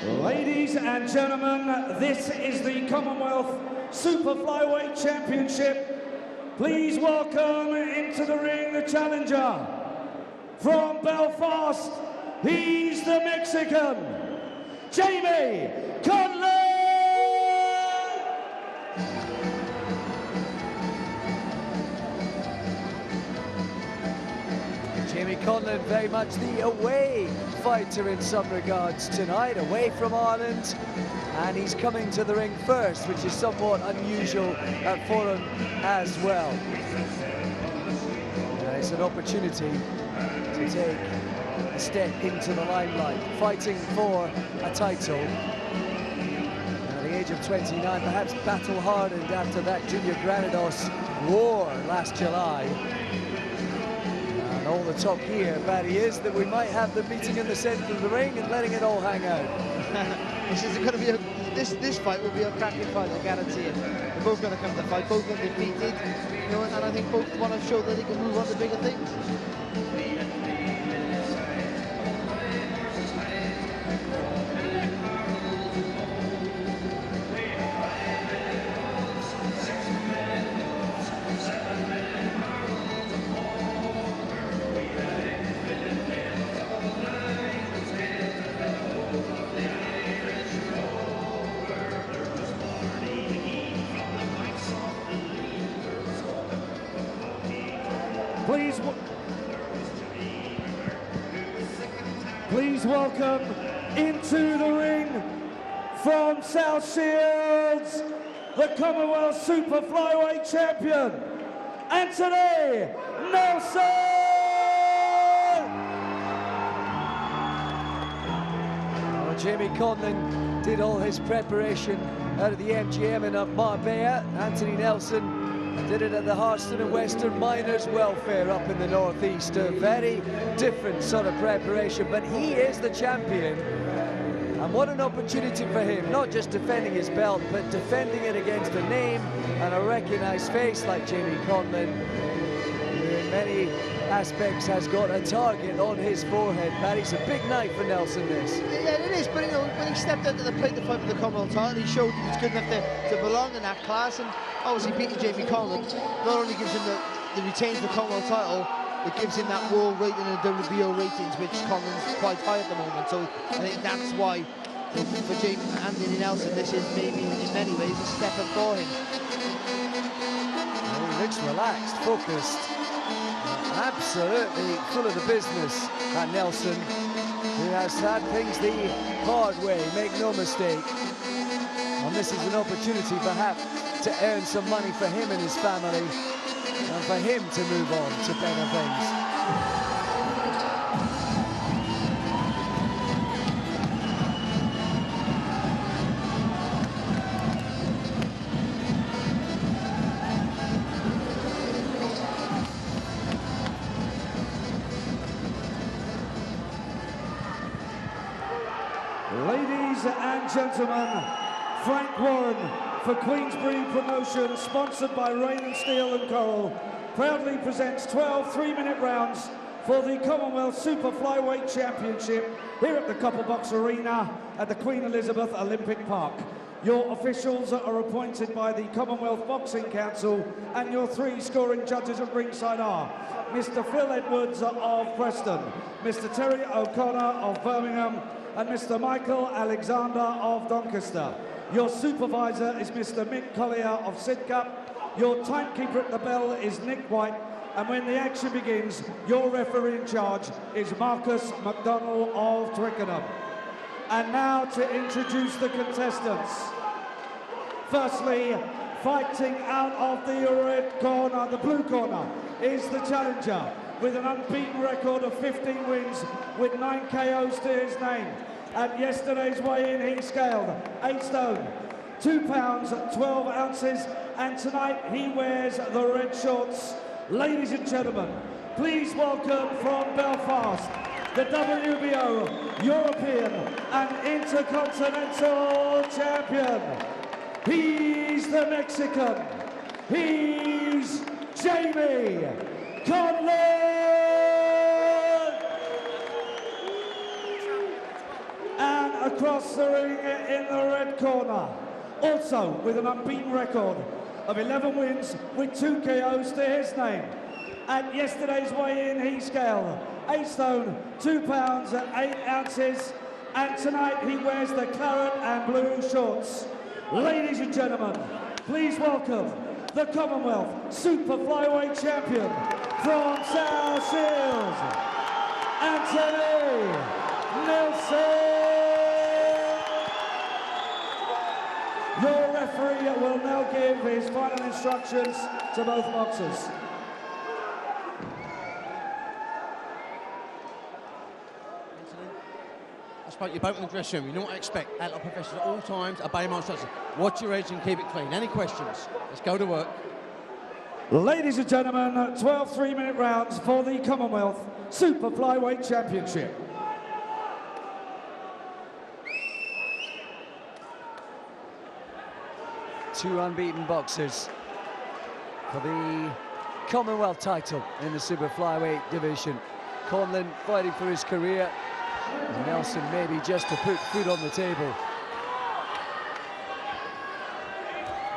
Ladies and gentlemen, this is the Commonwealth Super Flyweight Championship. Please welcome into the ring the challenger. From Belfast, he's the Mexican, Jamie Conlan! Jamie Conlan, very much the away fighter in some regards tonight, away from Ireland, and he's coming to the ring first, which is somewhat unusual for him as well. It's an opportunity to take a step into the limelight, fighting for a title. At the age of 29, perhaps battle-hardened after that Junior Granados war last July. And all the talk here, Barry, is that we might have them meeting in the centre of the ring and letting it all hang out. This is going to be this fight will be a cracking fight, I guarantee it. They're both going to come to fight, both undefeated, you know, and I think both want to show that they can move on to bigger things. Please welcome into the ring from South Shields, the Commonwealth Super Flyweight Champion, Anthony Nelson! Well, Jamie Conlan did all his preparation out of the MGM in Marbella. Anthony Nelson did it at the Harston and Western Miners Welfare up in the northeast. A very different sort of preparation, but he is the champion. And what an opportunity for him, not just defending his belt, but defending it against a name and a recognized face like Jamie Conlan, who in many aspects has got a target on his forehead. Barry, it's a big night for Nelson, this. Yeah, it is, but you know, when he stepped out to the plate to fight for the Commonwealth title, he showed he was good enough to belong in that class, and obviously beating Jamie Conlan not only gives him the retains the Commonwealth title, it gives him that world rating and WBO ratings, which Conlan's quite high at the moment. So I think that's why for Jamie Anthony Nelson, this is maybe in many ways a step up for him. Well, he looks relaxed, focused, absolutely full of the business. And Nelson, who has had things the hard way, make no mistake. And this is an opportunity perhaps to earn some money for him and his family, and for him to move on to better things. Ladies and gentlemen, Frank Warren for Queensbury Promotion, sponsored by Rain and Steel and Coral, proudly presents 12 3-minute rounds for the Commonwealth Super Flyweight Championship here at the Copperbox Arena at the Queen Elizabeth Olympic Park. Your officials are appointed by the Commonwealth Boxing Council, and your 3 scoring judges at ringside are Mr. Phil Edwards of Preston, Mr. Terry O'Connor of Birmingham, and Mr. Michael Alexander of Doncaster. Your supervisor is Mr. Mick Collier of Sidcup. Your timekeeper at the bell is Nick White. And when the action begins, your referee in charge is Marcus McDonnell of Twickenham. And now to introduce the contestants. Firstly, fighting out of the red corner, the blue corner, is the challenger with an unbeaten record of 15 wins with 9 KOs to his name. At yesterday's weigh-in, he scaled 8 stone, 2 pounds, 12 ounces, and tonight he wears the red shorts. Ladies and gentlemen, please welcome from Belfast, the WBO European and Intercontinental Champion. He's the Mexican. He's Jamie Conlan. And across the ring in the red corner, also with an unbeaten record of 11 wins with 2 KOs to his name. At yesterday's weigh-in, he scaled 8 stone, 2 pounds and 8 ounces, and tonight he wears the claret and blue shorts. Ladies and gentlemen, please welcome the Commonwealth Super Flyweight Champion from South Shields, Anthony Nelson. Your referee will now give his final instructions to both boxers. I spoke to you both in the dressing room. You know what I expect. Outlaw professionals at all times, obey my instructions. Watch your edge and keep it clean. Any questions? Let's go to work. Ladies and gentlemen, 12 3-minute rounds for the Commonwealth Super Flyweight Championship. Two unbeaten boxers for the Commonwealth title in the Super Flyweight division. Conlan fighting for his career. Nelson maybe just to put food on the table.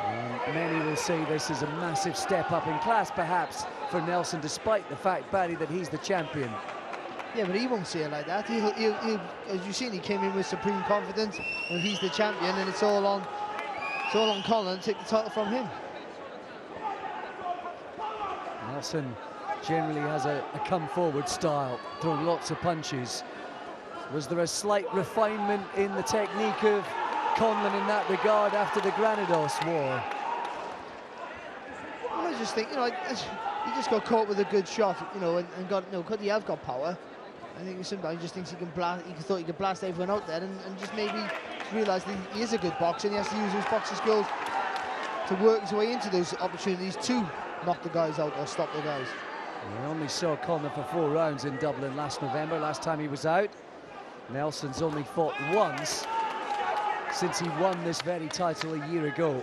And many will say this is a massive step up in class, perhaps, for Nelson, despite the fact, Barry, that he's the champion. Yeah, but he won't say it like that. He'll, as you've seen, he came in with supreme confidence, and he's the champion, and it's all on Conlan to take the title from him. Nelson generally has a come-forward style, throwing lots of punches. Was there a slight refinement in the technique of Conlan in that regard after the Granados war? Well, I just think, you know, he just got caught with a good shot, you know, and got, you know, because he has got power. I think sometimes he just thinks he can blast. He thought he could blast everyone out there, and just maybe realised that he is a good boxer, and he has to use his boxing skills to work his way into those opportunities to knock the guys out or stop the guys. We only saw Conlan for 4 rounds in Dublin last November, last time he was out. Nelson's only fought once since he won this very title a year ago.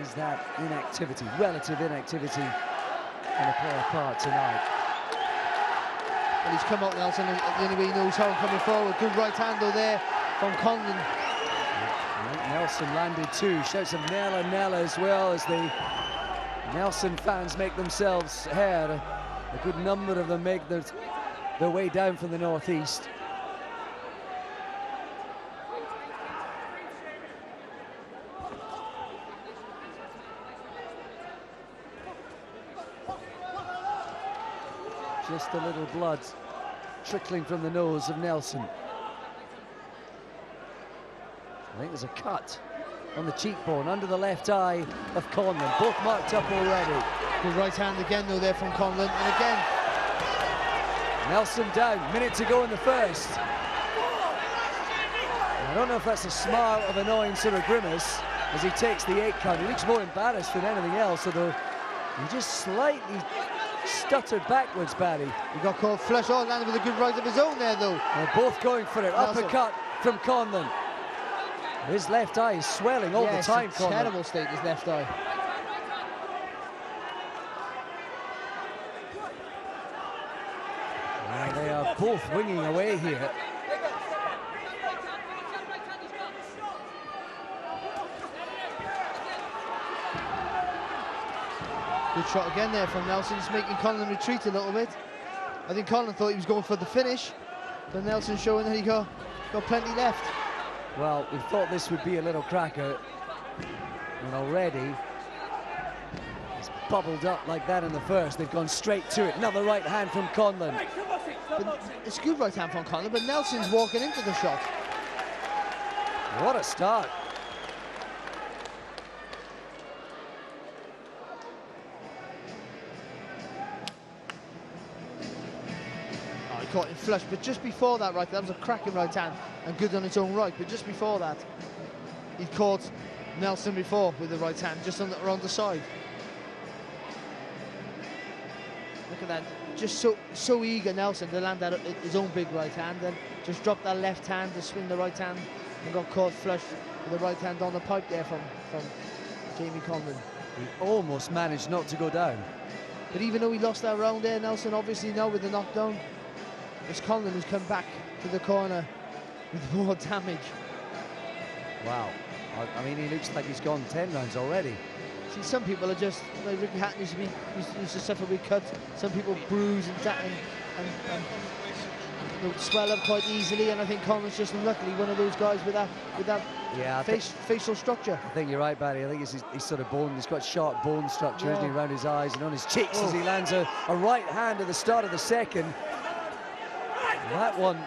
Is that inactivity, relative inactivity, going to play a part tonight? Well, he's come out, Nelson, the only way he knows how, coming forward. Good right hander there from Conlan. Nelson landed 2. Shouts of Nella, Nella as well, as the Nelson fans make themselves heard. A good number of them make their way down from the northeast. Just a little blood trickling from the nose of Nelson. I think there's a cut on the cheekbone under the left eye of Conlan, both marked up already. Good right hand again, though, there from Conlan, and again Nelson down, minute to go in the first. I don't know if that's a smile of annoyance or a grimace as he takes the 8 count. He looks more embarrassed than anything else, although he just slightly stuttered backwards, Barry. He got caught flush. Oh, landed with a good right of his own there, though. They're both going for it. Nelson. Uppercut from Conlan. His left eye is swelling all the time, Conlan. Terrible state, his left eye. And they are both winging away here. Good shot again there from Nelson, just making Conlan retreat a little bit. I think Conlan thought he was going for the finish, but Nelson showing that he got plenty left. Well, we thought this would be a little cracker, and already it's bubbled up like that in the first. They've gone straight to it. Another right hand from Conlan. But it's a good right hand from Conlan, but Nelson's walking into the shot. What a start. Oh, he caught him flush, but just before that that was a cracking right hand and good on its own right, but just before that he caught Nelson before with the right hand, just around the side. Look at that, just so eager Nelson to land that his own big right hand, and just dropped that left hand to swing the right hand and got caught flush with the right hand on the pipe there from Jamie Conlan. He almost managed not to go down. But even though he lost that round there, Nelson obviously now with the knockdown, It's Conlan who's come back to the corner with more damage. Wow. I mean, he looks like he's gone 10 rounds already. See, some people are just, like Ricky Hatton used to suffer with cuts. Some people bruise and swell up quite easily, and I think Conlan's just luckily one of those guys with that facial structure. I think you're right, Barry. I think he's sort of bone. He's got sharp bone structure, isn't he, around his eyes and on his cheeks as he lands a right hand at the start of the second. That one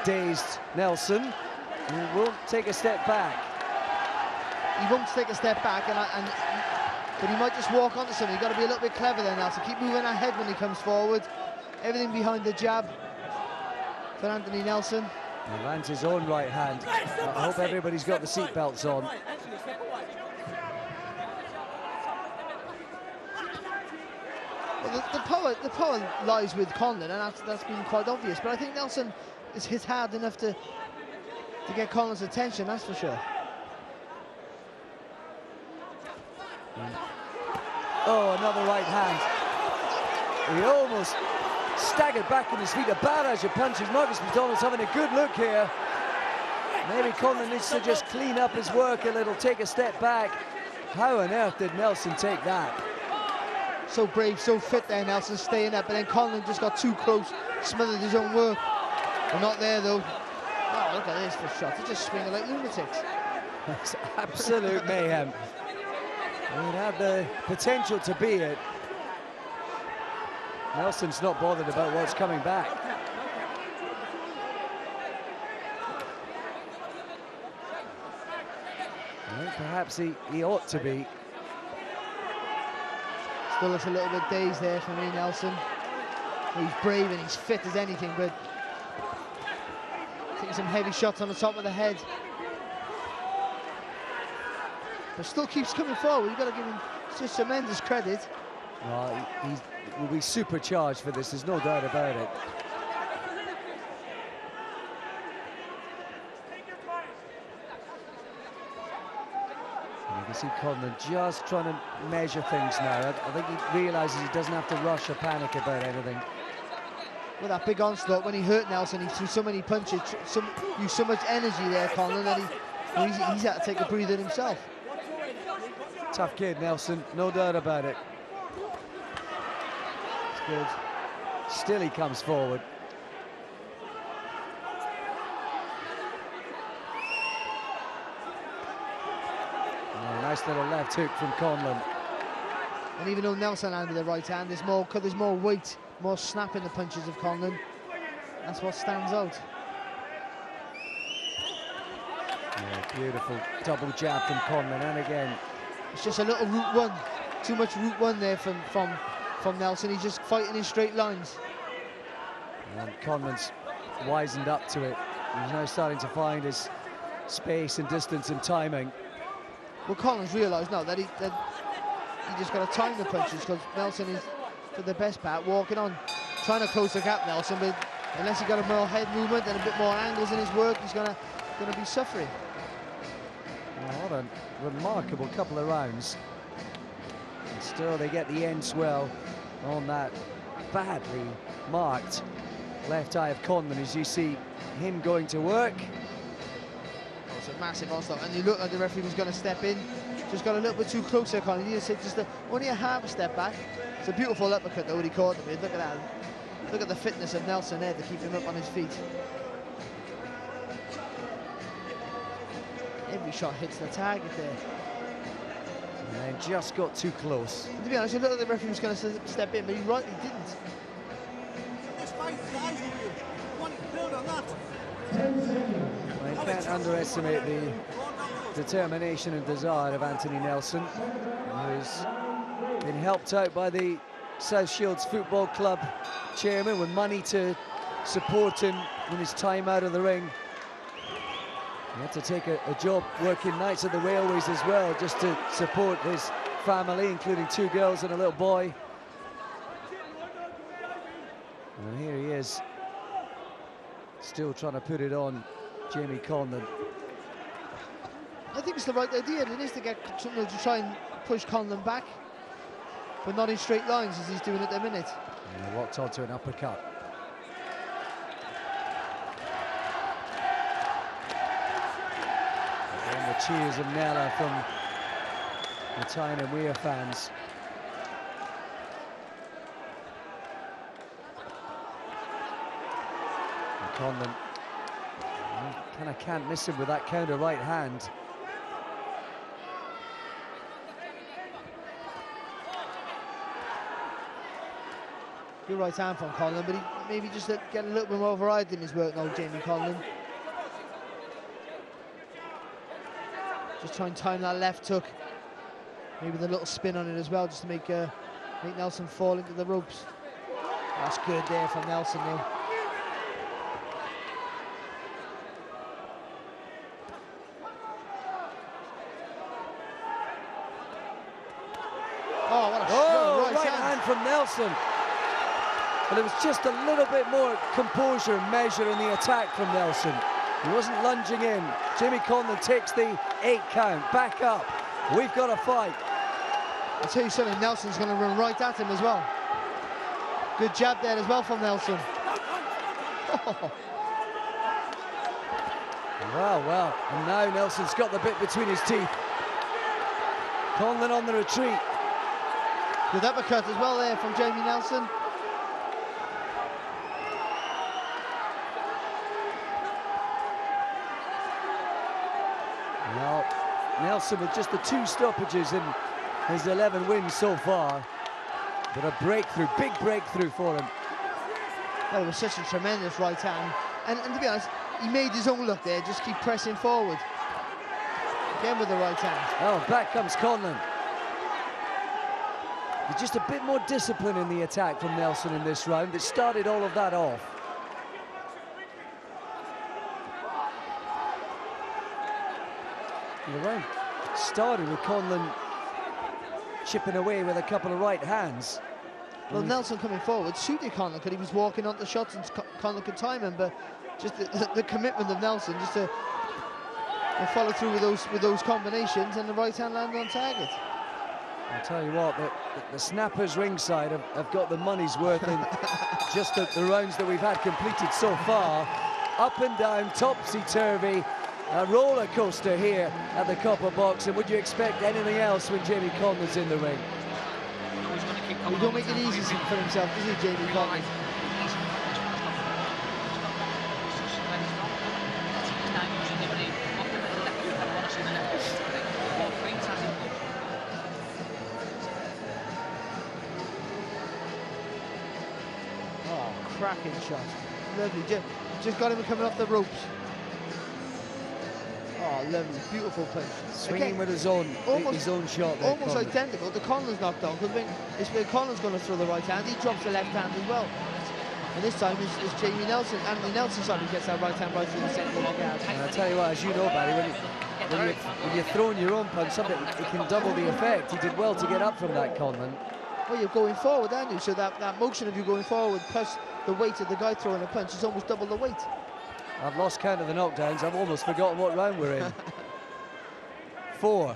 dazed Nelson. He won't take a step back. He won't take a step back, but he might just walk onto something. You've got to be a little bit clever there, Nelson. Keep moving that head when he comes forward. Everything behind the jab for Anthony Nelson. He lands his own right hand. I hope everybody's got the seatbelts on. Well, the power lies with Conlan, and that's been quite obvious. But I think Nelson is hit hard enough to get Conlan's attention, that's for sure. Oh, another right hand. He almost staggered back on his feet. A barrage of punches. Marcus McDonald's having a good look here. Maybe Conlan needs to just clean up his work a little, take a step back. How on earth did Nelson take that? So brave, so fit there, Nelson, staying up, but then Conlan just got too close, smothered his own work. They're not there, though. Oh, look at this for shots. They're just swinging like lunatics. It's absolute mayhem. He'd have the potential to be it. Nelson's not bothered about what's coming back. I think perhaps he ought to be. Still looks a little bit dazed there for me, Nelson. He's brave and he's fit as anything, but taking some heavy shots on the top of the head. But still keeps coming forward. You've got to give him just tremendous credit. Well, he will be supercharged for this, there's no doubt about it. And you can see Conlan just trying to measure things now. I think he realises he doesn't have to rush or panic about anything. With that big onslaught, when he hurt Nelson, he threw so many punches, used so much energy there, Conlan, that he's had to take a breather himself. Tough kid, Nelson, no doubt about it. It's good. Still he comes forward. Oh, nice little left hook from Conlan. And even though Nelson landed the right hand, there's more weight, more snap in the punches of Conlan. That's what stands out. Yeah, beautiful double jab from Conlan, and again. It's just a little route one. Too much route one there from Nelson. He's just fighting in straight lines. And Conlan's wisened up to it. He's now starting to find his space and distance and timing. Well, Conlan's realised now that he just got to time the punches, because Nelson is, for the best part, walking on, trying to close the gap, Nelson, but unless he got a more head movement and a bit more angles in his work, he's gonna be suffering. Well, what a remarkable couple of rounds. And still they get the end swell on that badly marked left eye of Conlan as you see him going to work. Oh, it's a massive onslaught, and you look like the referee was going to step in. Just got a little bit too close there, Conlan. He just said only a half a step back. It's a beautiful uppercut though, what he caught him with. Look at that. Look at the fitness of Nelson there to keep him up on his feet. Every shot hits the target there. And then just got too close. And to be honest, you look like the referee was going to step in, but he rightly didn't. Well, you can't underestimate the determination and desire of Anthony Nelson, who's been helped out by the South Shields Football Club chairman with money to support him in his time out of the ring. He had to take a job working nights at the railways as well, just to support his family, including 2 girls and a little boy. And here he is, still trying to put it on Jamie Conlan. I think it's the right idea. It is to try and push Conlan back, but not in straight lines as he's doing at the minute. And locked onto an uppercut. cheers of Nella from the Tyne and Weir fans. And Conlan kind of can't miss him with that counter right hand. Good right hand from Conlan, but he maybe just get a little bit more variety in his work now, Jamie Conlan. Just try and time that left hook. Maybe the little spin on it as well, just to make Nelson fall into the ropes. That's good there from Nelson now. Oh, what a right hand from Nelson. But it was just a little bit more composure and measure in the attack from Nelson. He wasn't lunging in. Jamie Conlan takes the 8 count, back up. We've got a fight. I'll tell you something, Nelson's going to run right at him as well. Good jab there as well from Nelson. Well, and now Nelson's got the bit between his teeth. Conlan on the retreat. Good uppercut as well there from Jamie Nelson. Now, Nelson with just the 2 stoppages in his 11 wins so far. But a breakthrough, big breakthrough for him. Well, it was such a tremendous right hand. And to be honest, he made his own look there, just keep pressing forward. Again with the right hand. Oh, back comes Conlan. There's just a bit more discipline in the attack from Nelson in this round. It started all of that off. The round started with Conlan chipping away with a couple of right hands. Well, Nelson coming forward suited Conlan because he was walking onto shots and Conlan could time him, but just the commitment of Nelson just to follow through with those combinations, and the right hand landed on target. I'll tell you what, the snappers ringside have got the money's worth in just the rounds that we've had completed so far. Up and down, topsy-turvy, a roller coaster here at the Copper Box. And would you expect anything else when Jamie Conlan's in the ring? He don't make it easy for himself, does he, Jamie Conlan? Oh, cracking shot. Lovely. Just got him coming off the ropes. Oh, lovely, beautiful punch. Swinging again, with his own shot there, almost Conlan. identical to Conlan's knockdown, because when Conlan's going to throw the right hand, he drops the left hand as well. And this time it's Jamie Nelson. Anthony Nelson suddenly gets that right hand right through the centre of the guard. And I'll tell you what, as you know, Barry, when you're throwing your own punch, something it can double the effect. He did well to get up from that, Conlan. Well, you're going forward, aren't you? So that motion of you going forward plus the weight of the guy throwing a punch is almost double the weight. I've lost count of the knockdowns. I've almost forgotten what round we're in. 4.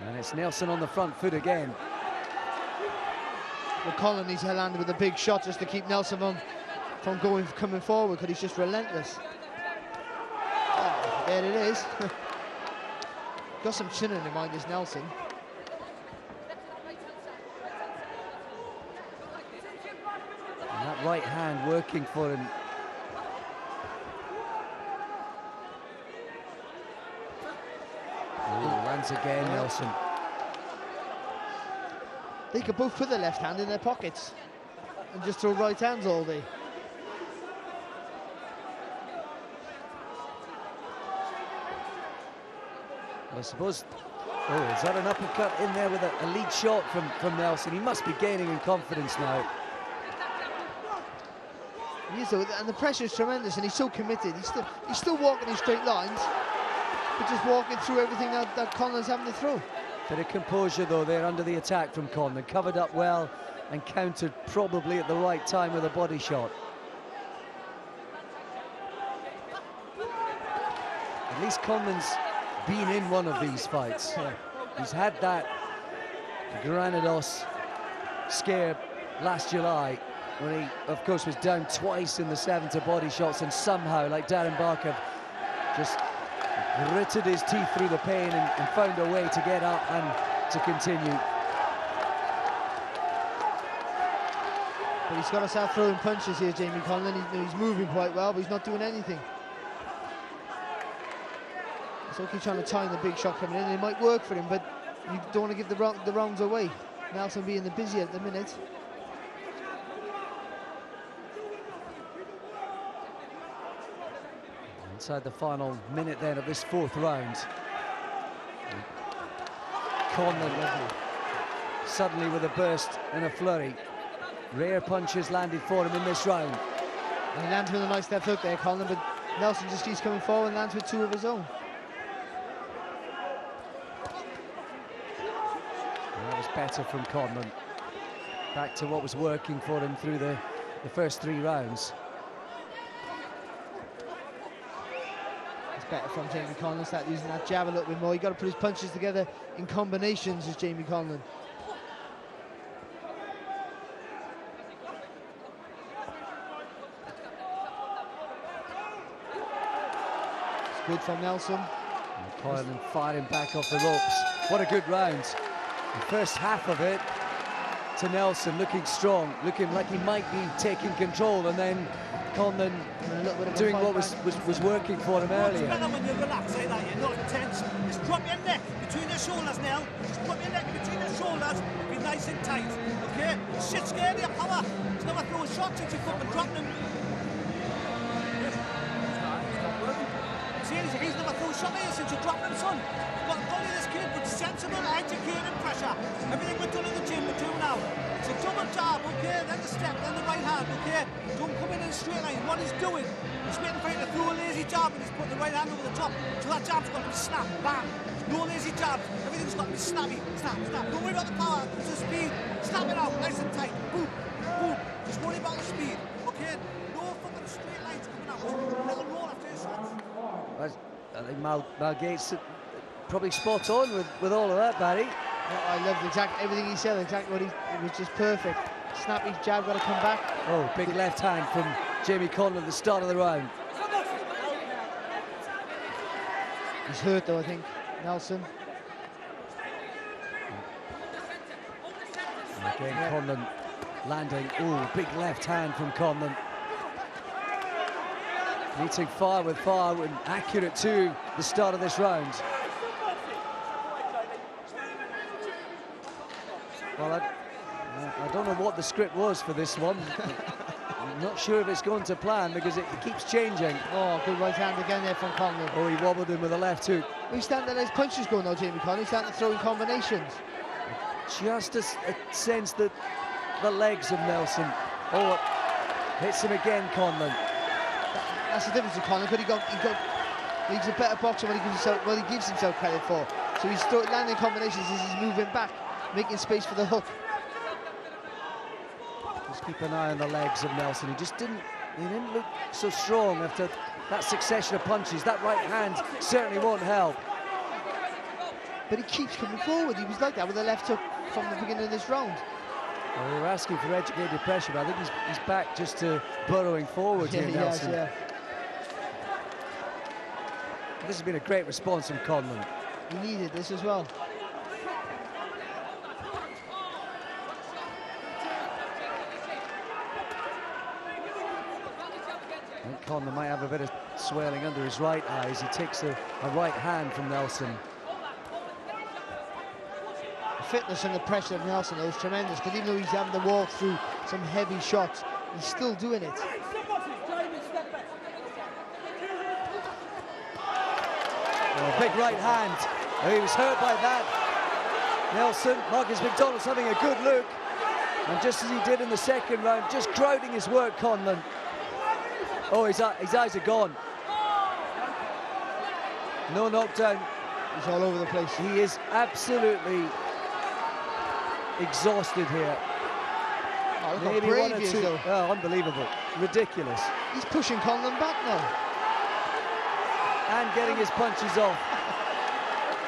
And it's Nelson on the front foot again. Well, Conlan needs to land with a big shot just to keep Nelson from coming forward, because he's just relentless. Oh, there it is. Got some chin in mind, this Nelson. And that right hand working for him. Ooh, lands again, Nelson. They could both put their left hand in their pockets and just throw right hands all day. I suppose. Oh, is that an uppercut in there with a lead shot from Nelson? He must be gaining in confidence now. He is, though, and the pressure is tremendous, and he's so committed. He's still walking in straight lines, but just walking through everything that Conlan's having to throw. Bit of composure though there under the attack from Conlan. Covered up well and countered probably at the right time with a body shot. At least Conlan's been in one of these fights. He's had that Granados scare last July. when he, of course, was down twice in the 7 to body shots, and somehow, like Darren Barker, just gritted his teeth through the pain and found a way to get up and to continue. But he's got to start throwing punches here, Jamie Conlan. He's moving quite well, but he's not doing anything. So he's trying to time the big shot coming in. It might work for him, but you don't want to give the rounds away. Nelson being the busy at the minute. Inside the final minute then of this 4th round. Conlan suddenly with a burst and a flurry. Rare punches landed for him in this round. And he lands with a nice left hook there, Conlan, but Nelson just keeps coming forward and lands with 2 of his own. And that was better from Conlan. Back to what was working for him through the first 3 rounds. It's better from Jamie Conlan, start using that jab a little bit more. You've got to put his punches together in combinations as Jamie Conlan. Good from Nelson. And Conlan firing back off the ropes. What a good round. The first half of it to Nelson, looking strong, looking like he might be taking control, and then Conlan doing what was working for him earlier. It's better when you relax like that, you're not tense. Just drop your neck between your shoulders, Nell. Just drop your neck between your shoulders, be nice and tight, okay? Shit scared of your power. He's never throwing shots since you fucking dropped him. He's never thrown a shot at you since you dropped him, son. You've got to bully this kid with sensible, educated pressure. Everything we've done in the gym, we're doing now. It's a double jab, okay? Then the step, then the right hand, okay? Don't come in a straight line. What he's doing, he's waiting for you to throw a lazy jab and he's putting the right hand over the top. So that jab's got to be snap, bam. No lazy jabs. Everything's got to be snappy. Snap, snap. Don't worry about the power. It's the speed. Snap it out, nice and tight. Boom, boom. Just worry about the speed, okay? No fucking straight lines coming out. Little roll after your shots. I think Mal Gates probably spot on with all of that, Barry. I loved everything he said, exactly what it was just perfect. Snappy jab, got to come back. Oh, big left hand from Jamie Conlan at the start of the round. He's hurt though, I think, Nelson. Again, Conlan landing. Oh, big left hand from Conlan. Meeting fire with fire and accurate to the start of this round. Well, I don't know what the script was for this one. I'm not sure if it's going to plan because it keeps changing. Oh, good right hand again there from Conlan. Oh, he wobbled him with a left hook. He's starting to let his punches go now, Jamie Conlan. He's starting to throw in combinations. Just a sense that the legs of Nelson. Oh, hits him again, Conlan. That's the difference with Conlan, but he's a better boxer when he gives himself credit for. So he's landing combinations as he's moving back, making space for the hook. Just keep an eye on the legs of Nelson. He didn't look so strong after that succession of punches. That right hand certainly won't help. But he keeps coming forward. He was like that with the left hook from the beginning of this round. Well, we were asking for educated pressure, but I think he's back just to burrowing forward here, Nelson. Yeah. This has been a great response from Conlan. He needed this as well. I think Conlan might have a bit of swelling under his right eye as he takes a right hand from Nelson. The fitness and the pressure of Nelson is tremendous, because even though he's having to walk through some heavy shots, he's still doing it. Oh, big right hand. Oh, he was hurt by that. Nelson, Marcus McDonald's having a good look. And just as he did in the second round, just crowding his work, Conlan. Oh, his eyes are gone. No knockdown. He's all over the place. He is absolutely exhausted here. Oh, look Maybe how brave one or he is, two. though. Oh, unbelievable. Ridiculous. He's pushing Conlan back now. And getting his punches off.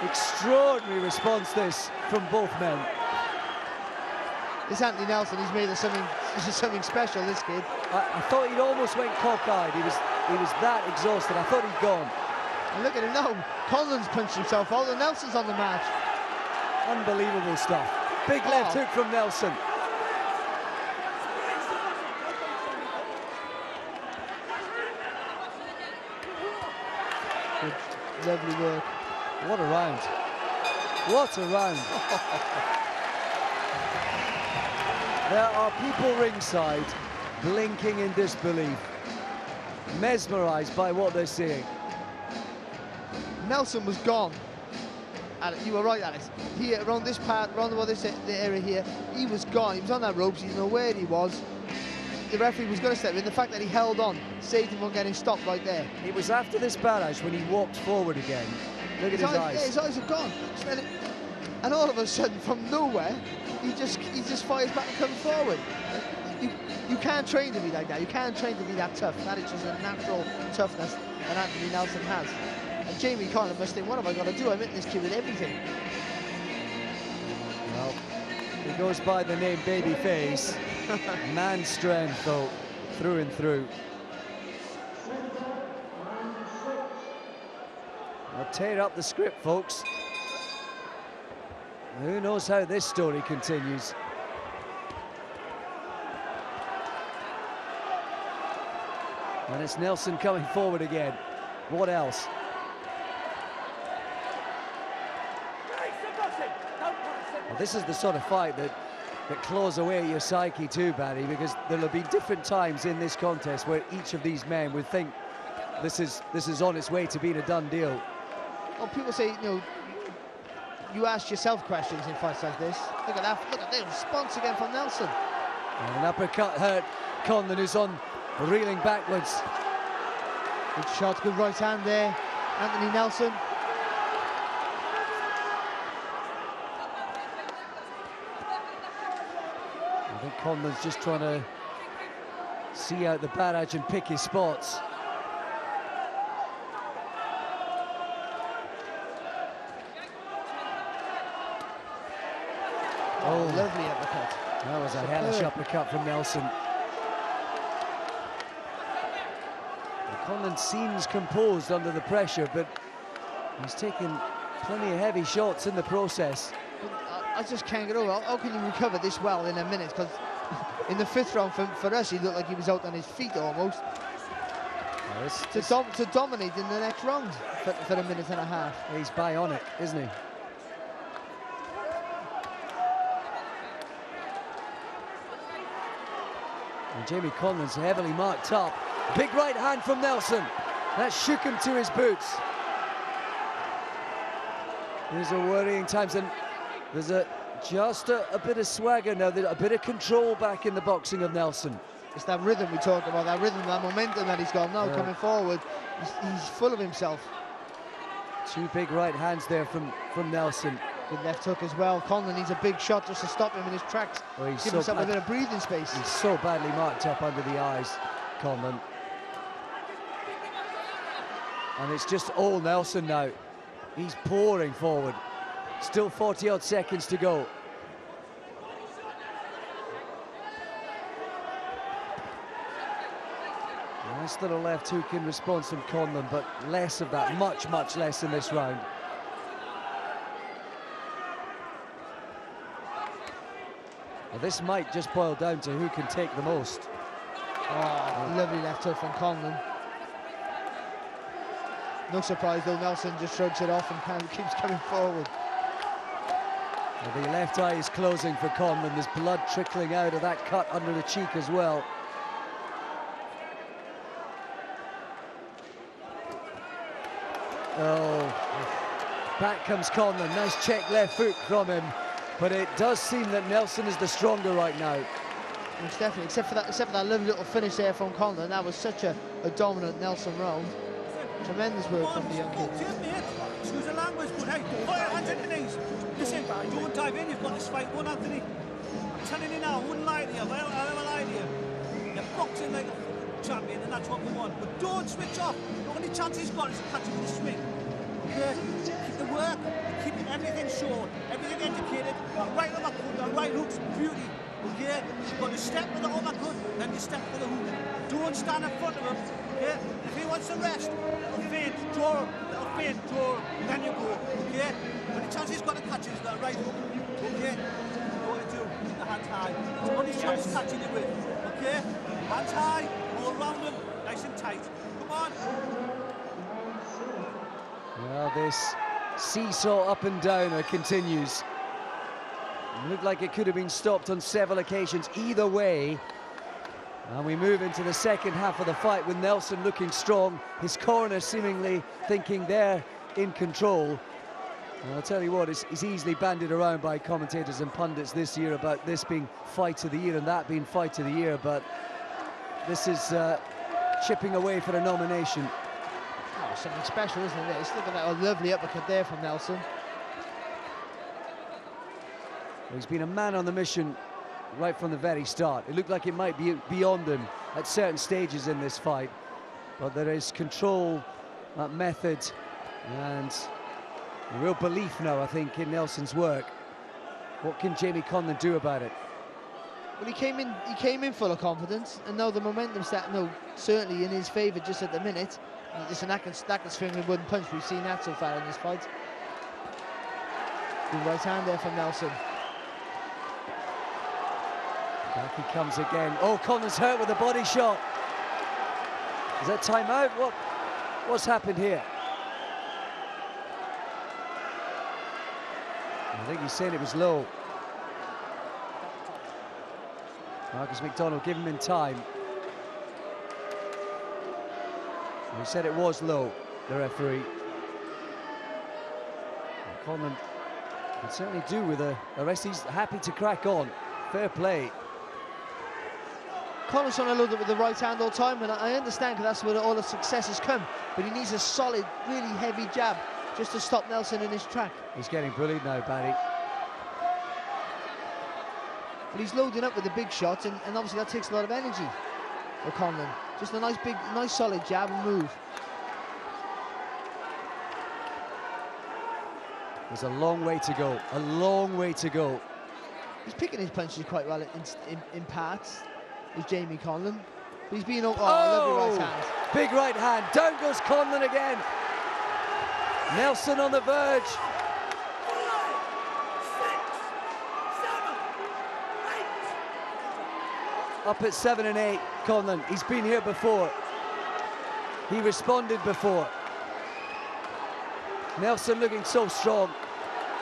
Extraordinary response this from both men. This Anthony Nelson, he's made of something This is something special, this kid. I thought he'd almost went cockeyed. He was that exhausted. I thought he'd gone. And look at him now. Conlan's punched himself out, and Nelson's on the mat. Unbelievable stuff. Big left hook from Nelson. Good, lovely work. What a round. What a round. There are people ringside blinking in disbelief, mesmerized by what they're seeing. Nelson was gone. You were right, Alex. Here, around this part, around the area here, he was gone. He was on that ropes. He didn't know where he was. The referee was going to step in. The fact that he held on saved him from getting stopped right there. It was after this barrage when he walked forward again. Look at his eyes. Yeah, his eyes are gone. And all of a sudden, from nowhere, he just fires back and comes forward. You can't train to be like that. You can't train to be that tough. That is just a natural toughness that Anthony Nelson has. And Jamie Conlan must think, what have I got to do? I'm hitting this kid with everything. Well, he goes by the name Babyface. Man strength, though, through and through. I'll tear up the script, folks. Who knows how this story continues? And it's Nelson coming forward again. What else? Well, this is the sort of fight that claws away at your psyche too, Barry, because there'll be different times in this contest where each of these men would think this is on its way to being a done deal. Well, people say, you know, you ask yourself questions in fights like this. Look at that, look at the response again from Nelson. And an uppercut hurt Conlan, who's on reeling backwards. Good shot, good right hand there, Anthony Nelson. I think Conlan's just trying to see out the barrage and pick his spots. Oh, lovely uppercut. That was a hellish uppercut from Nelson. Conlan seems composed under the pressure, but he's taken plenty of heavy shots in the process. I just can't get over. How can you recover this well in a minute? Because in the fifth round, for us, he looked like he was out on his feet almost. To dominate in the next round for a minute and a half. He's bionic, isn't he? And Jamie Conlan's heavily marked up. Big right hand from Nelson. That shook him to his boots. These are worrying times, and there's just a bit of swagger now, a bit of control back in the boxing of Nelson. It's that rhythm we talked about, that rhythm, that momentum that he's got now coming forward. He's full of himself. Two big right hands there from Nelson. Good left hook as well. Conlan needs a big shot just to stop him in his tracks. Well, give himself a bit of breathing space. He's so badly marked up under the eyes, Conlan. And it's just all Nelson now. He's pouring forward. Still 40-odd seconds to go. Nice little left hook in response from Conlan, but less of that, much less in this round. Well, this might just boil down to who can take the most. Oh, lovely left hook from Conlan. No surprise though, Nelson just shrugs it off and kind of keeps coming forward. Well, the left eye is closing for Conlan. There's blood trickling out of that cut under the cheek as well. Oh, back comes Conlan. Nice check left foot from him. But it does seem that Nelson is the stronger right now. Most definitely, except for that lovely little finish there from Conlan. That was such a dominant Nelson round. Tremendous work from the young kid. Excuse the language, but hey, put your hands in the knees. Listen, don't dive in, you've got this fight won, Anthony. I'm telling you now, I wouldn't lie to you, I'll never lie to you. You're boxing like a champion, and that's what we want. But don't switch off. The only chance he's got is to catch him with a swing. Okay? Keep the work, keep everything short, everything educated. Right uppercut, right hooks, beauty. Okay? You've got to step with the uppercut you step for the hook. Don't stand in front of him, okay? If he wants to rest, little feint, draw, little feint, draw, then you go, okay? But the chance he's got to catch is that right hook, okay? What you do, keep the hands high. It's only chance catching you with, okay? Hands high, all round him, nice and tight. Come on. Well, this seesaw up and down continues. It looked like it could have been stopped on several occasions either way. And we move into the second half of the fight with Nelson looking strong, his corner seemingly thinking they're in control. And I'll tell you what, it's easily bandied around by commentators and pundits this year about this being fight of the year and that being fight of the year, but this is chipping away for a nomination. Oh, something special, isn't it? It's looking at a lovely uppercut there from Nelson. He's been a man on the mission right from the very start. It looked like it might be beyond him at certain stages in this fight, but there is control, method, and a real belief now, I think, in Nelson's work. What can Jamie Conlan do about it? Well, he came in full of confidence, and now the momentum's certainly in his favour just at the minute. Listen, that can swing with wooden punch. We've seen that so far in this fight. Good right hand there from Nelson. Back he comes again. Oh, Conlan's hurt with a body shot. Is that timeout? What's happened here? I think he's saying it was low. Marcus McDonald, give him in time. He said it was low, the referee. And Conlan can certainly do with a rest. He's happy to crack on. Fair play. Conlan's trying to load it with the right hand all the time, and I understand because that's where all the success has come. But he needs a solid, really heavy jab just to stop Nelson in his track. He's getting bullied now, Barry. But he's loading up with the big shots, and obviously that takes a lot of energy for Conlan. Just a nice solid jab and move. There's a long way to go, a long way to go. He's picking his punches quite well in parts, is Jamie Conlan. But he's being lovely right hand. Big right hand, down goes Conlan again. Nelson on the verge. 5, 6, 7, 8. Up at 7 and 8, Conlan. He's been here before. He responded before. Nelson looking so strong.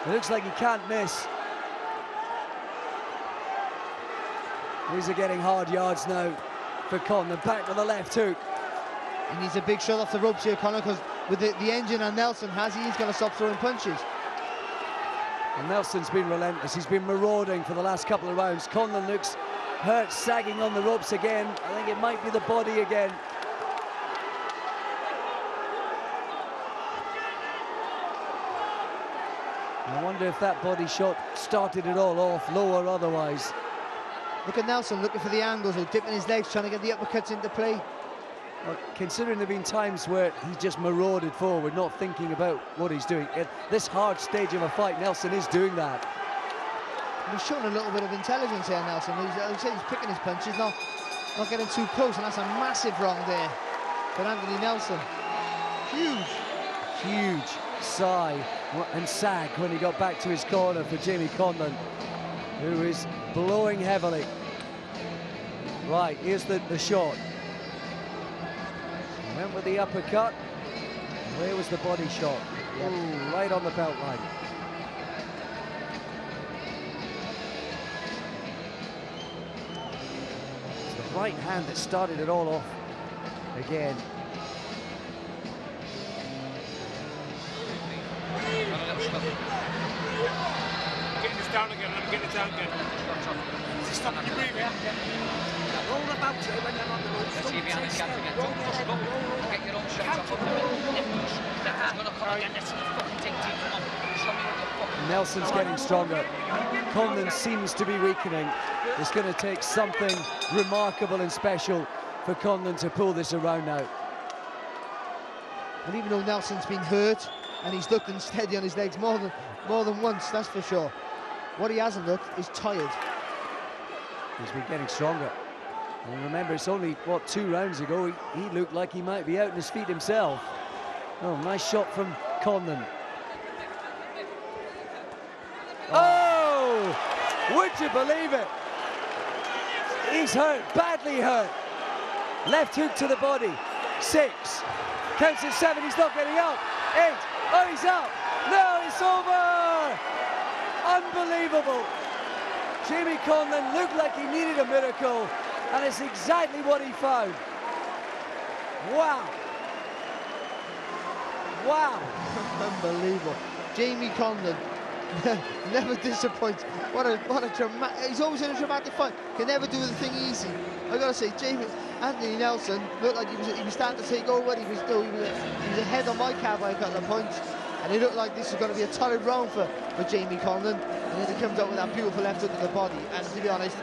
It looks like he can't miss. These are getting hard yards now for Conlan. Back with the left hook. He needs a big shot off the ropes here, Conlan, because with the engine that Nelson has, he's going to stop throwing punches. And Nelson's been relentless. He's been marauding for the last couple of rounds. Conlan looks hurt, sagging on the ropes again. I think it might be the body again. I wonder if that body shot started it all off, low or otherwise. Look at Nelson looking for the angles, or dipping his legs, trying to get the uppercuts into play. Well, considering there have been times where he's just marauded forward, not thinking about what he's doing. At this hard stage of a fight, Nelson is doing that. He's showing a little bit of intelligence here, Nelson. He's picking his punches, not getting too close, and that's a massive wrong there for Anthony Nelson. Huge. Huge sigh and sag when he got back to his corner for Jamie Conlan, who is blowing heavily. Right, here's the shot. Went with the uppercut. Where was the body shot? Yep. Ooh, right on the belt line. It's the right hand that started it all off again. Getting this down again, let me get it down again. Stop your breathing. Roll about it when they're on the ropes. Let's see if you have a chance again. Don't push them. Get your own shots off of them. That's going to come again. Let's fucking take team. Come on. Show me what you're fucking... Nelson's getting stronger. Conlan seems to be weakening. It's going to take something remarkable and special for Conlan to pull this around now. And even though Nelson's been hurt, and he's looked unsteady on his legs more than once, that's for sure. What he hasn't looked is tired. He's been getting stronger. And remember, it's only, what, 2 rounds ago, he looked like he might be out on his feet himself. Oh, nice shot from Conlan. Oh! Would you believe it? He's hurt, badly hurt. Left hook to the body. 6. Counts at 7, he's not getting up. 8. Oh, he's up. No, it's over! Unbelievable. Jamie Conlan looked like he needed a miracle, and it's exactly what he found. Wow. Wow. Unbelievable. Jamie Conlan never disappoints. What a dramatic, he's always in a dramatic fight. Can never do the thing easy. I gotta say, Anthony Nelson looked like he was starting to take over. He was ahead on my cab by a couple of points, and it looked like this was going to be a torrid round for Jamie Conlan. And then he comes up with that beautiful left hook to the body. And to be honest,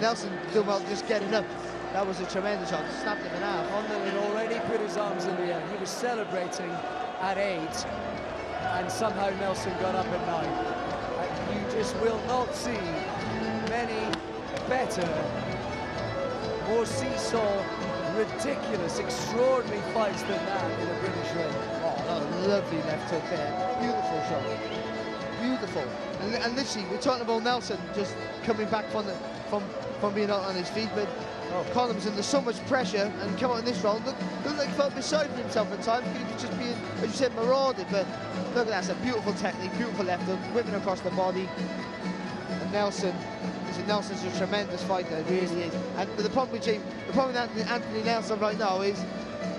Nelson doing well just getting up. That was a tremendous shot. Snapped him in half. Conlan had already put his arms in the air. He was celebrating at 8, and somehow Nelson got up at 9. And you just will not see many better, more seesaw, ridiculous, extraordinary fights than that in a British ring. Oh, lovely left hook there. Beautiful shot. Beautiful. And literally, we're talking about Nelson just coming back from being out on his feet, but Conlan was under so much pressure and come out in this round. Looked like he felt beside himself at times. He was just being, as you said, marauded. But look at that, it's a beautiful technique, beautiful left hook, whipping across the body. And Nelson's a tremendous fighter, he really is. And the problem with Anthony Nelson right now is,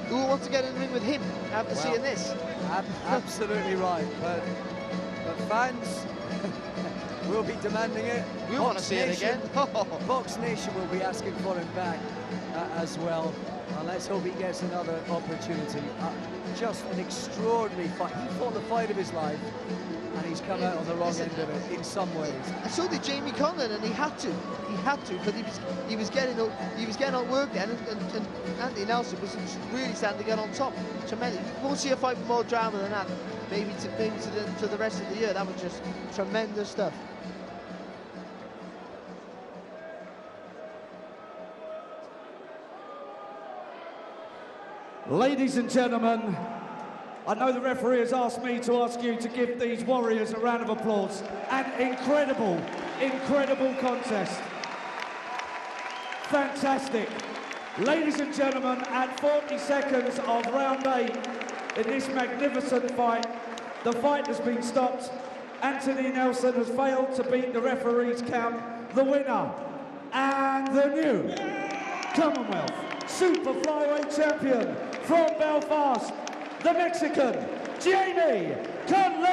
who wants to get in the ring with him after seeing this? Absolutely right, but fans will be demanding it. We want to see it again. Box Nation will be asking for him back as well. And let's hope he gets another opportunity. Just an extraordinary fight. He fought the fight of his life, and he's come out on the wrong end of it in some ways. And so did Jamie Conlan, and he had to, but he was getting outworked then, and Anthony Nelson was really starting to get on top. Tremendous. We won't see a fight with more drama than that. Maybe to the rest of the year. That was just tremendous stuff. Ladies and gentlemen, I know the referee has asked me to ask you to give these warriors a round of applause. An incredible, incredible contest. Fantastic. Ladies and gentlemen, at 40 seconds of round 8 in this magnificent fight, the fight has been stopped. Anthony Nelson has failed to beat the referee's count. The winner and the new Commonwealth Super Flyweight champion from Belfast, the Mexican Jamie Conlan!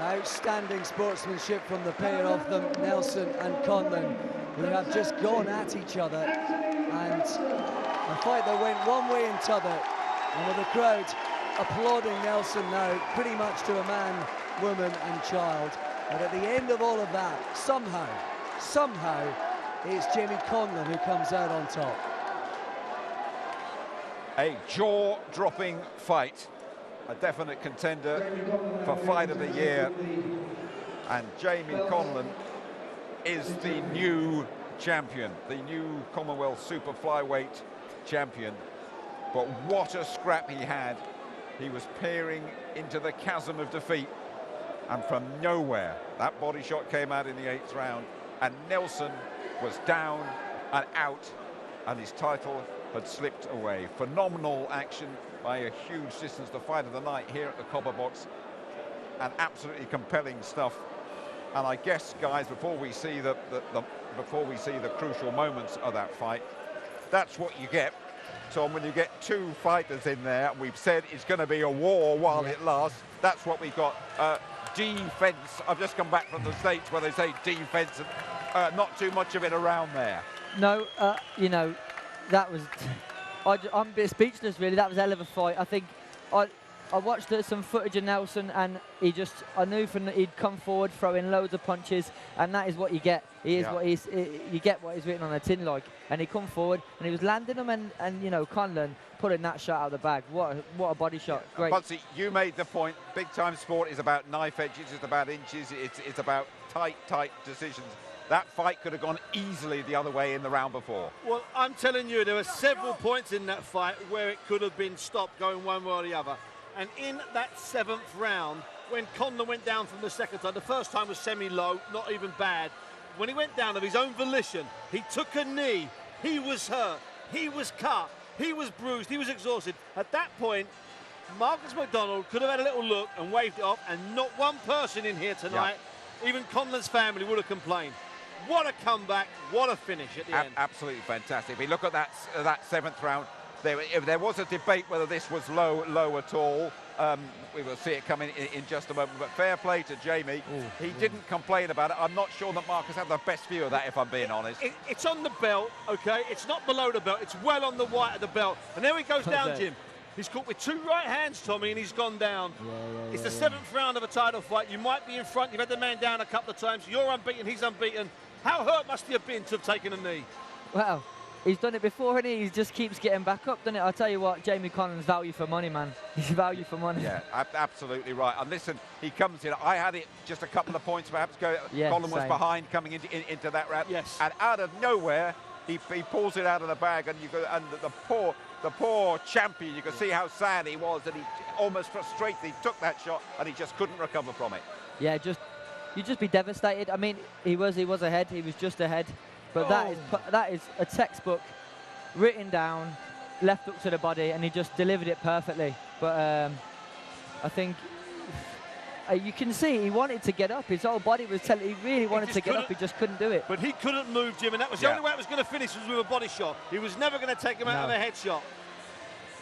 Outstanding sportsmanship from the pair of them, Nelson and Conlan, who have just gone at each other, and a fight that went one way and t'other, and with the crowd applauding Nelson now pretty much to a man, woman and child. But at the end of all of that, somehow it's Jamie Conlan who comes out on top. A jaw-dropping fight, a definite contender for Fight of the Year, and Jamie Conlan is the new champion, the new Commonwealth Super Flyweight champion. But what a scrap he had. He was peering into the chasm of defeat, and from nowhere that body shot came out in the 8th round, and Nelson was down and out, and his title had slipped away. Phenomenal action by a huge distance, the fight of the night here at the Copper Box, and absolutely compelling stuff. And I guess, guys, before we see the crucial moments of that fight, that's what you get. So when you get 2 fighters in there, we've said it's going to be a war while it lasts. That's what we've got. Defense. I've just come back from the States where they say defense, and not too much of it around there. No, you know, that was... I'm a bit speechless, really. That was a hell of a fight. I think I watched some footage of Nelson, and I knew he'd come forward, throwing loads of punches, and that is what you get. You get what is written on a tin, like. And he come forward, and he was landing them, and you know, Conlan putting that shot out of the bag. What a body shot. Great. Butsy, you made the point. Big time sport is about knife edges, it's about inches, it's about tight decisions. that fight could have gone easily the other way in the round before. Well, I'm telling you, there were several points in that fight where it could have been stopped going one way or the other. And in that 7th round, when Conlan went down from the second time, the first time was semi-low, not even bad. When he went down of his own volition, he took a knee, he was hurt, he was cut, he was bruised, he was exhausted. At that point, Marcus McDonald could have had a little look and waved it off, and not one person in here tonight, even Conlan's family, would have complained. What a comeback, what a finish at the end. Absolutely fantastic. If you look at that 7th round, there was a debate whether this was low at all. We will see it coming in just a moment, but fair play to Jamie. Ooh, he didn't complain about it. I'm not sure that Marcus had the best view of that, if I'm being honest. It's on the belt, okay? It's not below the belt. It's well on the white of the belt. And there he goes down, Jim. He's caught with 2 right hands, Tommy, and he's gone down. It's the 7th round of a title fight. You might be in front. You've had the man down a couple of times. You're unbeaten. He's unbeaten. How hurt must he have been to have taken a knee? Wow. He's done it before, and he just keeps getting back up, doesn't it? I'll tell you what, Jamie Conlan's value for money, man. He's value for money. Yeah, absolutely right. And listen, he comes in. I had it just a couple of points perhaps go. Conlan was behind coming into that round. Yes. And out of nowhere, he pulls it out of the bag, and the poor champion, you can see how sad he was, and he almost frustrated. He took that shot, and he just couldn't recover from it. Yeah, you'd just be devastated. I mean, he was ahead. He was just ahead. But that is a textbook, written down, left hook to the body, and he just delivered it perfectly. But I think you can see he wanted to get up. His whole body was telling he really wanted to get up. He just couldn't do it. But he couldn't move, Jim, and that was the only way it was going to finish was with a body shot. He was never going to take him out of a headshot.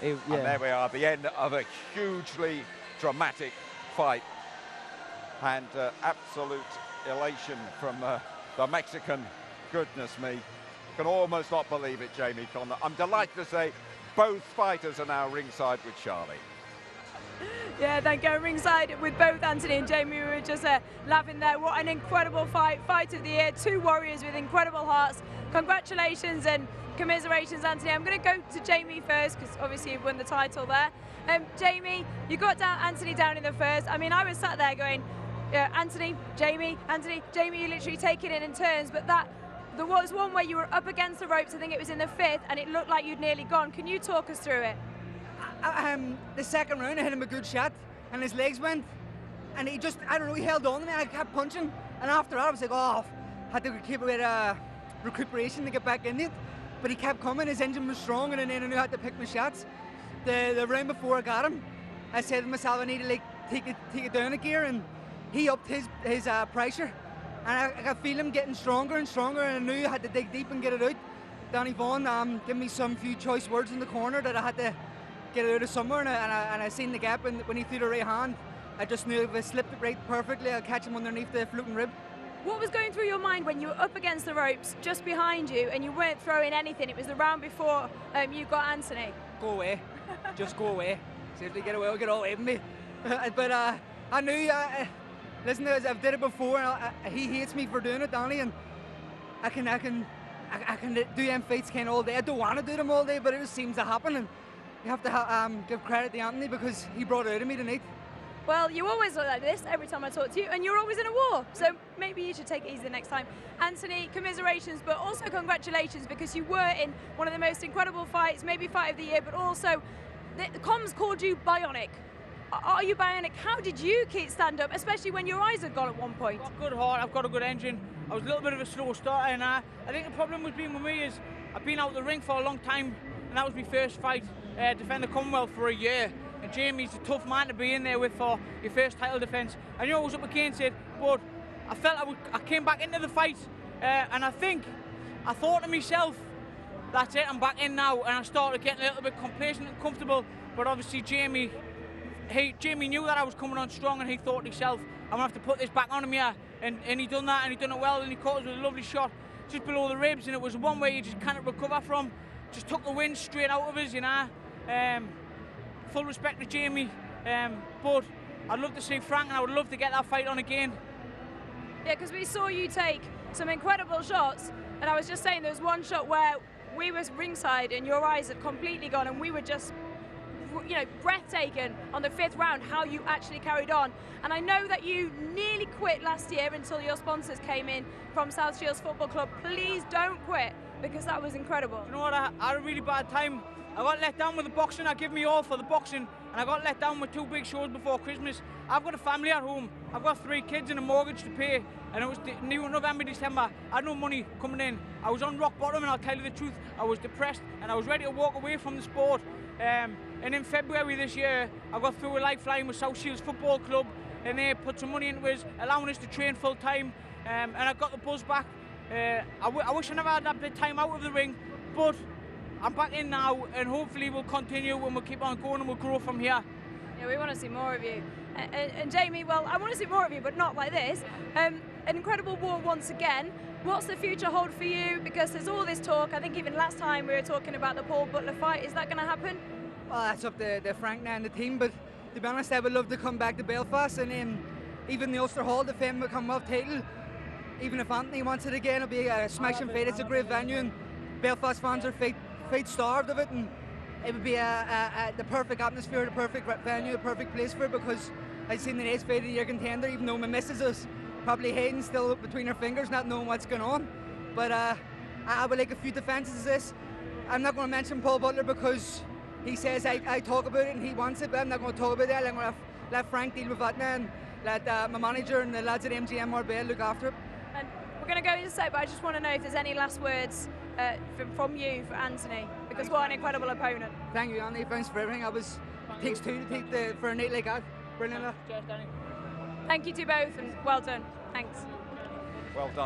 And there we are, the end of a hugely dramatic fight. And absolute elation from the Mexican. Goodness me, can almost not believe it, Jamie Conlan. I'm delighted to say both fighters are now ringside with Charlie. Yeah, thank you. Ringside with both Anthony and Jamie. We were just laughing there. What an incredible fight of the year. 2 warriors with incredible hearts. Congratulations and commiserations, Anthony. I'm going to go to Jamie first because obviously you've won the title there. Jamie, you got Anthony down in the first. I mean, I was sat there going, Anthony, Jamie, you literally taking it in turns, but there was one where you were up against the ropes, I think it was in the 5th, and it looked like you'd nearly gone. Can you talk us through it? The second round, I hit him a good shot, and his legs went, and he just, I don't know, he held on to me, and I kept punching, and after that I was like, oh, I had to keep a bit of recuperation to get back in it, but he kept coming, his engine was strong, and then I knew how to pick my shots. The round before I got him, I said to myself, I need to take it down a gear, and he upped his pressure. And I could feel him getting stronger and stronger, and I knew I had to dig deep and get it out. Danny Vaughan gave me some few choice words in the corner that I had to get it out of somewhere, and I seen the gap, and when he threw the right hand, I just knew if I slipped it right perfectly, I'd catch him underneath the floating rib. What was going through your mind when you were up against the ropes, just behind you, and you weren't throwing anything? It was the round before you got Anthony. Go away. Just go away. Seriously, get away, get all away from me. But I knew... Listen, I've did it before, and he hates me for doing it, Danny, and I can do them fights all day. I don't want to do them all day, but it just seems to happen, and you have to give credit to Anthony because he brought it out of me tonight. Well, you always look like this every time I talk to you, and you're always in a war, so maybe you should take it easy next time. Anthony, commiserations, but also congratulations, because you were in one of the most incredible fights, maybe fight of the year, but also the comms called you bionic. Are you bionic? How did you stand up, especially when your eyes had gone at one point? I've got a good heart, I've got a good engine. I was a little bit of a slow starter, and I think the problem with being with me is I've been out the ring for a long time, and that was my first fight, defend the Commonwealth for a year. And Jamie's a tough man to be in there with for your first title defence. I knew I was up against it, but I felt I came back into the fight, and I thought to myself, that's it, I'm back in now, and I started getting a little bit complacent and comfortable. But obviously Jamie knew that I was coming on strong, and he thought to himself, I'm gonna have to put this back on him here, and he done that, and he done it well, and he caught us with a lovely shot just below the ribs, and it was one way you just can't recover from. Just took the wind straight out of us, you know. Full respect to Jamie, but I'd love to see Frank, and I would love to get that fight on again. Yeah, because we saw you take some incredible shots, and I was just saying there was one shot where we was ringside and your eyes had completely gone, and we were just you know, breathtaking on the 5th round how you actually carried on. And I know that you nearly quit last year until your sponsors came in from South Shields Football Club. Please don't quit, because that was incredible. You know what, I had a really bad time. I got let down with the boxing. I give me all for the boxing, and I got let down with 2 big shows before Christmas. I've got a family at home. I've got 3 kids and a mortgage to pay, and it was new November, December. I had no money coming in. I was on rock bottom, and I'll tell you the truth, I was depressed, and I was ready to walk away from the sport. And in February this year, I got through a lifeline with South Shields Football Club, and they put some money into us, allowing us to train full time, and I got the buzz back. I wish I never had that bit of time out of the ring, but I'm back in now, and hopefully we'll continue and we'll keep on going and we'll grow from here. Yeah, we want to see more of you. And Jamie, well, I want to see more of you, but not like this. An incredible war once again. What's the future hold for you? Because there's all this talk. I think even last time we were talking about the Paul Butler fight. Is that going to happen? Well, that's up to Frank now and the team, but to be honest, I would love to come back to Belfast and even the Ulster Hall defend the Commonwealth title. Even if Anthony wants it again, it'll be a smashing fight. It's a great venue, and Belfast fans are fight starved of it, and it would be the perfect atmosphere, the perfect venue, the perfect place for it, because I've seen the next fight of the year contender, even though my missus is probably hating still between her fingers, not knowing what's going on. But I would like a few defences of this. I'm not going to mention Paul Butler because he says I talk about it and he wants it, but I'm not going to talk about that. I'm going to let Frank deal with that now, and let my manager and the lads at MGM Marbella look after it. And we're going to go in a sec, but I just want to know if there's any last words from you for Anthony, because what an incredible opponent. Thank you, Anthony. Thanks for everything. It takes 2 to take for a night like that. Brilliant. Thank you to both, and well done. Thanks. Well done.